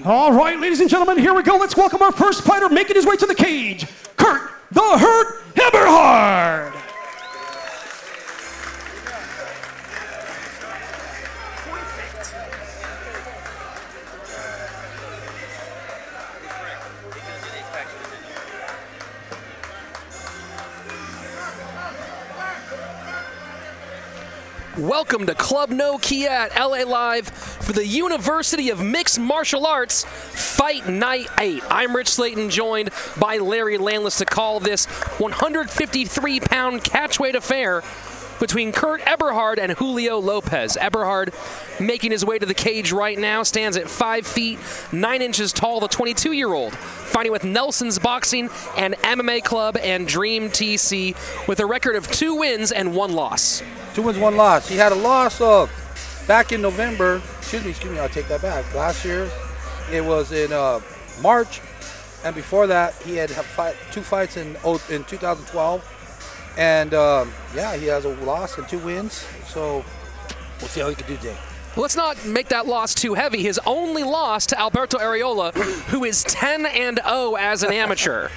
All right, ladies and gentlemen, here we go. Let's welcome our first fighter making his way to the cage, KURT "The Hurt" Eberhard. Welcome to Club Nokia at L.A. Live for the University of Mixed Martial Arts Fight Night 8. I'm Rich Slayton, joined by Larry Landless to call this 153-pound catchweight affair between KURT Eberhard and Julio Lopez. Eberhard, making his way to the cage right now, stands at 5 feet 9 inches tall, the 22-year-old, fighting with Nelson's Boxing and MMA Club and Dream TC with a record of 2 wins and 1 loss. 2 wins, 1 loss. He had a loss back in November. Excuse me, I'll take that back. Last year, it was in March, and before that, he had 2 fights in 2012. And yeah, he has a loss and 2 wins. So we'll see how he can do today. Let's not make that loss too heavy. His only loss to Alberto Areola, who is 10-0 as an amateur.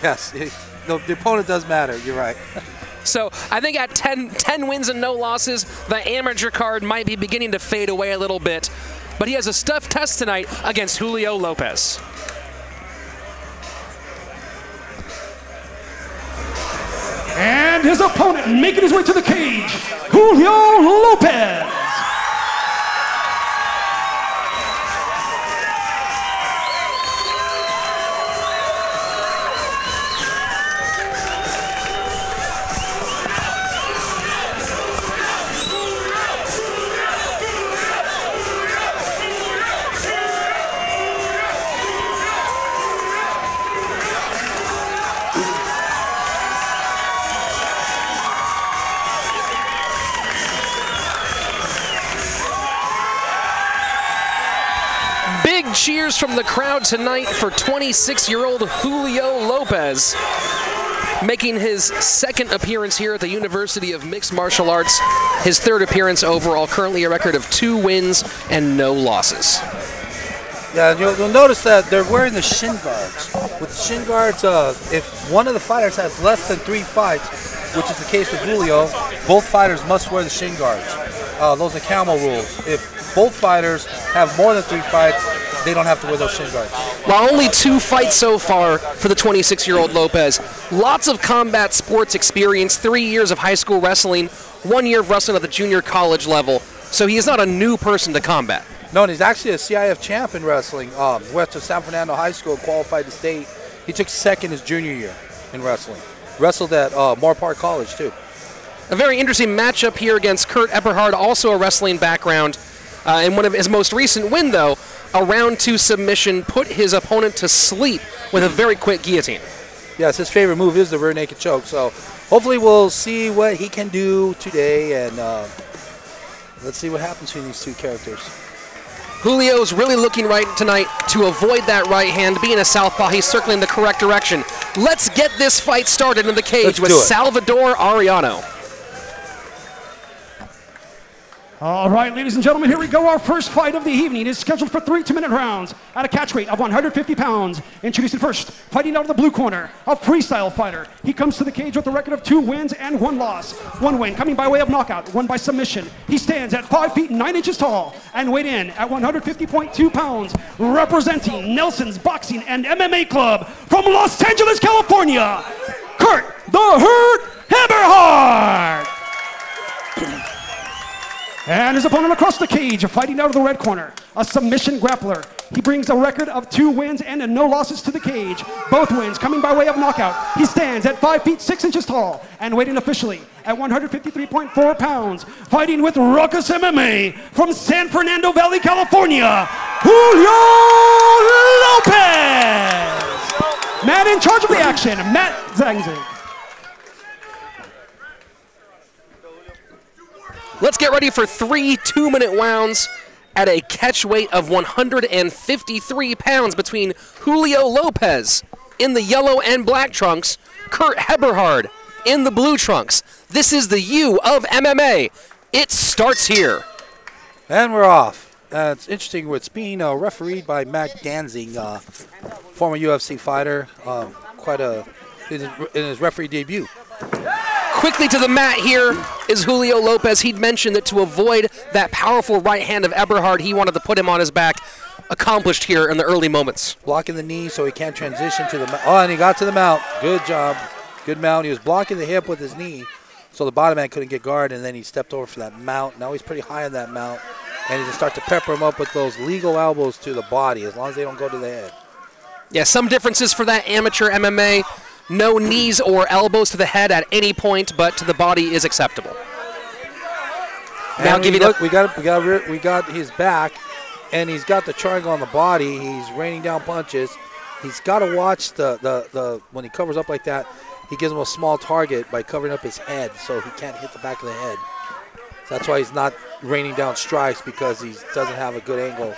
Yes, the opponent does matter. You're right. So I think at 10 wins and no losses, the amateur card might be beginning to fade away a little bit. But he has a tough test tonight against Julio Lopez. And his opponent making his way to the cage, Julio Lopez. Big cheers from the crowd tonight for 26-year-old Julio Lopez, making his 2nd appearance here at the University of Mixed Martial Arts, his 3rd appearance overall, currently a record of 2 wins and no losses. Yeah, you'll notice that they're wearing the shin guards. With the shin guards, if one of the fighters has less than 3 fights, which is the case with Julio, both fighters must wear the shin guards. Those are camel rules. If both fighters have more than 3 fights, they don't have to wear those shin guards. While only 2 fights so far for the 26-year-old Lopez, lots of combat sports experience, 3 years of high school wrestling, 1 year of wrestling at the junior college level, so he is not a new person to combat. No, and he's actually a CIF champ in wrestling. Went to San Fernando High School, qualified to state. He took 2nd his junior year in wrestling. Wrestled at Moore Park College, too. A very interesting matchup here against KURT Eberhard, also a wrestling background. In one of his most recent win, though, a round 2 submission put his opponent to sleep with a very quick guillotine. Yes, his favorite move is the rear naked choke. So hopefully we'll see what he can do today, and let's see what happens between these 2 characters. Julio's really looking right tonight to avoid that right hand. Being a southpaw, he's circling the correct direction. Let's get this fight started in the cage with Salvador Arellano. All right, ladies and gentlemen, here we go. Our first fight of the evening is scheduled for 3 2-minute rounds at a catch weight of 150 pounds. Introducing first, fighting out of the blue corner, a freestyle fighter. He comes to the cage with a record of 2 wins and 1 loss. 1 win coming by way of knockout, 1 by submission. He stands at 5 feet 9 inches tall and weighed in at 150.2 pounds, representing Nelson's Boxing and MMA Club from Los Angeles, California, KURT "The Hurt" Eberhard. And his opponent across the cage, fighting out of the red corner, a submission grappler. He brings a record of 2 wins and no losses to the cage. Both wins coming by way of knockout. He stands at 5 feet 6 inches tall and weighing officially at 153.4 pounds. Fighting with Ruckus MMA from San Fernando Valley, California, Julio Lopez. Man in charge of the action, Matt Zangzig. Let's get ready for 3 2-minute rounds at a catch weight of 153 pounds between Julio Lopez in the yellow and black trunks, KURT Eberhard in the blue trunks. This is the U of MMA. It starts here. And we're off. It's interesting. It's being refereed by Matt Danzig, former UFC fighter. In his referee debut. Quickly to the mat here is Julio Lopez. He'd mentioned that to avoid that powerful right hand of Eberhard, he wanted to put him on his back. Accomplished here in the early moments. Blocking the knee so he can't transition to the mount. Oh, and he got to the mount. Good job. Good mount. He was blocking the hip with his knee so the bottom man couldn't get guard, and then he stepped over for that mount. Now he's pretty high on that mount, and he just start to pepper him up with those legal elbows to the body as long as they don't go to the head. Yeah, some differences for that amateur MMA. No knees or elbows to the head at any point, but to the body is acceptable. And now give you look, we got his back, and he's got the triangle on the body. He's raining down punches. He's got to watch the when he covers up like that. He gives him a small target by covering up his head, so he can't hit the back of the head. So that's why he's not raining down strikes, because he doesn't have a good angle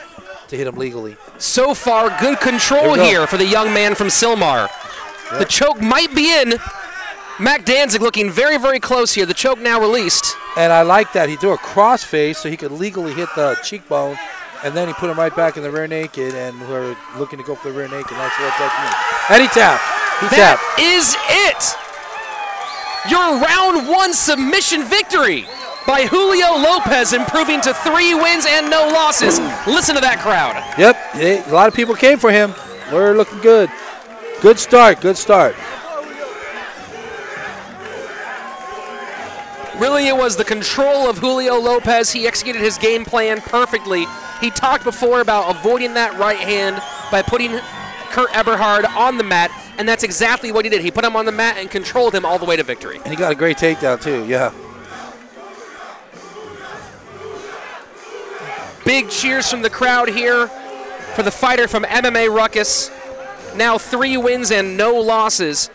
to hit him legally. So far, good control here for the young man from Silmar. Yep. The choke might be in. Mac Danzig looking very, very close here. The choke now released. And I like that. He threw a crossface so he could legally hit the cheekbone, and then he put him right back in the rear naked, and we're looking to go for the rear naked. That's what technique. And he tapped. That is it. Your round 1 submission victory by Julio Lopez, improving to 3 wins and no losses. Listen to that crowd. Yep, a lot of people came for him. We're looking good. Good start, good start. Really, it was the control of Julio Lopez. He executed his game plan perfectly. He talked before about avoiding that right hand by putting KURT Eberhard on the mat, and that's exactly what he did. He put him on the mat and controlled him all the way to victory. And he got a great takedown, too, yeah. Big cheers from the crowd here for the fighter from MMA Ruckus. Now 3 wins and no losses.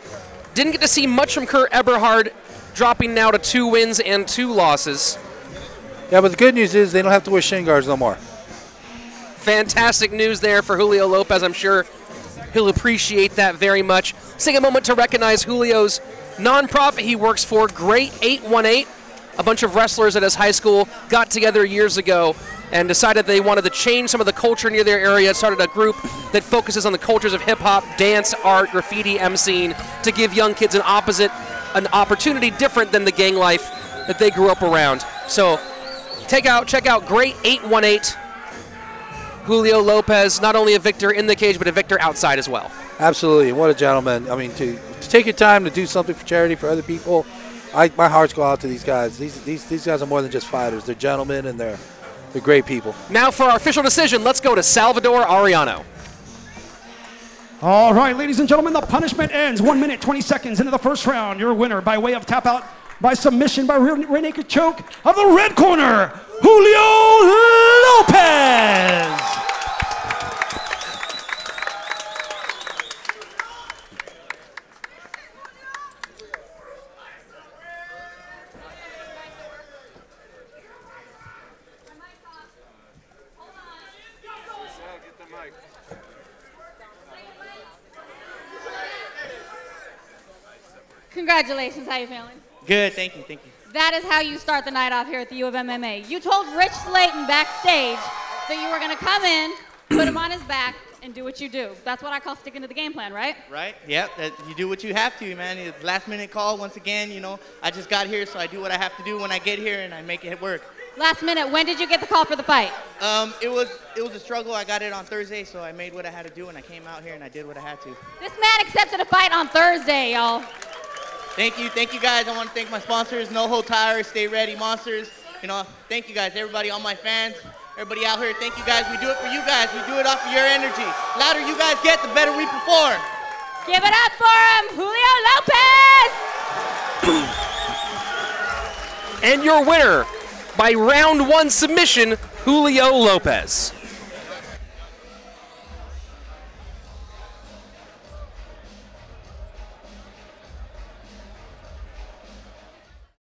Didn't get to see much from KURT Eberhard, dropping now to 2 wins and 2 losses. Yeah, but the good news is they don't have to wear shin guards no more. Fantastic news there for Julio Lopez. I'm sure he'll appreciate that very much. Let's take a moment to recognize Julio's nonprofit he works for, Great 818. A bunch of wrestlers at his high school got together years ago and decided they wanted to change some of the culture near their area. Started a group that focuses on the cultures of hip-hop, dance, art, graffiti, emceeing, to give young kids an opportunity different than the gang life that they grew up around. So check out Great 818. Julio Lopez, not only a victor in the cage, but a victor outside as well. Absolutely. What a gentleman. I mean, to take your time to do something for charity for other people, my hearts go out to these guys. These guys are more than just fighters. They're gentlemen, and they're great people. Now for our official decision, let's go to Salvador Arellano. All right, ladies and gentlemen, the punishment ends 1 minute, 20 seconds into the first round. Your winner by way of tap out by submission by rear naked choke of the red corner, Julio Lopez. Congratulations, how you feeling? Good, thank you, thank you. That is how you start the night off here at the U of MMA. You told Rich Slayton backstage that you were going to come in, put him on his back, and do what you do. That's what I call sticking to the game plan, right? Right, yep, you do what you have to, man. It's last minute call, once again, you know, I just got here, so I do what I have to do when I get here, and I make it work. Last minute, when did you get the call for the fight? It was a struggle. I got it on Thursday, so I made what I had to do, and I came out here and I did what I had to. This man accepted a fight on Thursday, y'all. Thank you guys. I want to thank my sponsors, No Hold Tires, Stay Ready, Monsters. You know, thank you guys, everybody, all my fans, everybody out here. Thank you guys. We do it for you guys. We do it off of your energy. The louder you guys get, the better we perform. Give it up for him, Julio Lopez! And your winner by round 1 submission, Julio Lopez.